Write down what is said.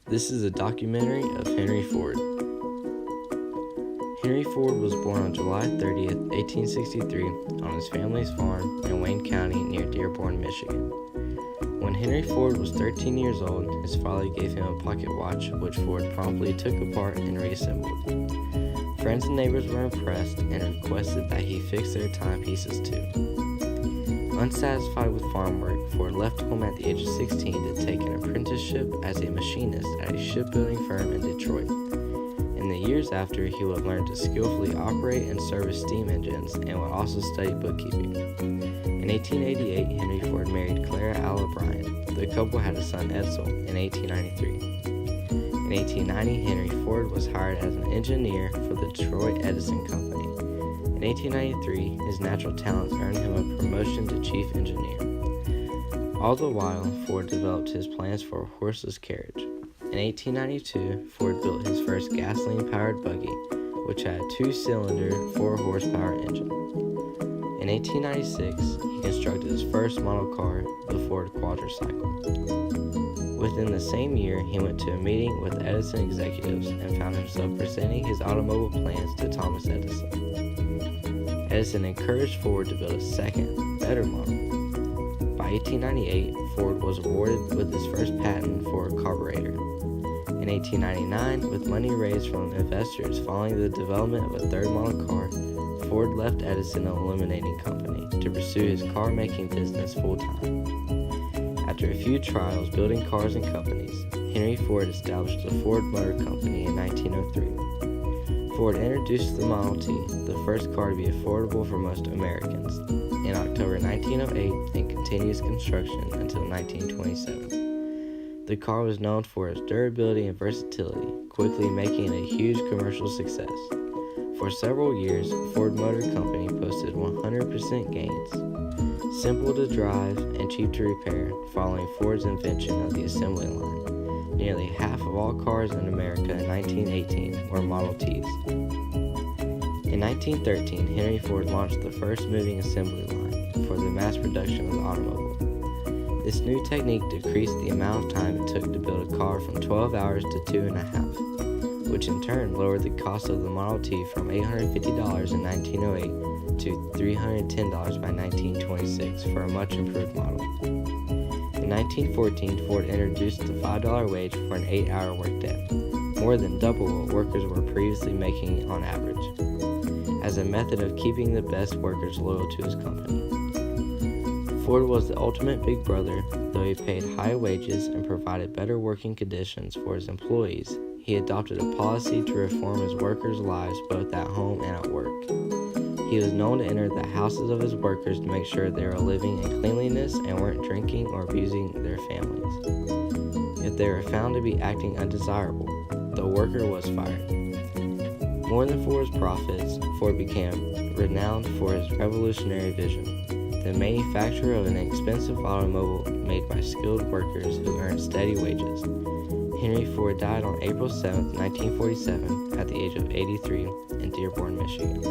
This is a documentary of Henry Ford. Henry Ford was born on July 30th, 1863, on his family's farm in Wayne County near Dearborn, Michigan. When Henry Ford was 13 years old, his father gave him a pocket watch, which Ford promptly took apart and reassembled. Friends and neighbors were impressed and requested that he fix their timepieces too. Unsatisfied with farm work, Ford left home at the age of 16 to take an apprenticeship as a machinist at a shipbuilding firm in Detroit. In the years after, he would learn to skillfully operate and service steam engines and would also study bookkeeping. In 1888, Henry Ford married Clara Alla Bryan. The couple had a son, Edsel, in 1893. In 1890, Henry Ford was hired as an engineer for the Detroit Edison Company. In 1893, his natural talents earned him a promotion to chief engineer. All the while, Ford developed his plans for a horseless carriage. In 1892, Ford built his first gasoline-powered buggy, which had a two-cylinder, 4-horsepower engine. In 1896, he constructed his first model car, the Ford Quadricycle. Within the same year, he went to a meeting with Edison executives and found himself presenting his automobile plans to Thomas Edison. Edison encouraged Ford to build a second, better model. By 1898, Ford was awarded with his first patent for a carburetor. In 1899, with money raised from investors following the development of a third model car, Ford left Edison Illuminating Company to pursue his car-making business full-time. After a few trials building cars and companies, Henry Ford established the Ford Motor Company in 1903. Ford introduced the Model T, the first car to be affordable for most Americans, in October 1908 and continues construction until 1927. The car was known for its durability and versatility, quickly making it a huge commercial success. For several years, Ford Motor Company posted 100% gains. Simple to drive and cheap to repair, following Ford's invention of the assembly line. Nearly half of all cars in America in 1918 were Model Ts. In 1913, Henry Ford launched the first moving assembly line for the mass production of the automobile. This new technique decreased the amount of time it took to build a car from 12 hours to 2.5, which in turn lowered the cost of the Model T from $850 in 1908 to $310 by 1926 for a much improved model. In 1914, Ford introduced the $5 wage for an 8-hour workday, more than double what workers were previously making on average, as a method of keeping the best workers loyal to his company. Ford was the ultimate big brother. Though he paid high wages and provided better working conditions for his employees, he adopted a policy to reform his workers' lives both at home and at work. He was known to enter the houses of his workers to make sure they were living in cleanliness and weren't drinking or abusing their families. If they were found to be acting undesirable, the worker was fired. More than for his profits, Ford became renowned for his revolutionary vision, the manufacture of an expensive automobile made by skilled workers who earned steady wages. Henry Ford died on April 7, 1947, at the age of 83 in Dearborn, Michigan.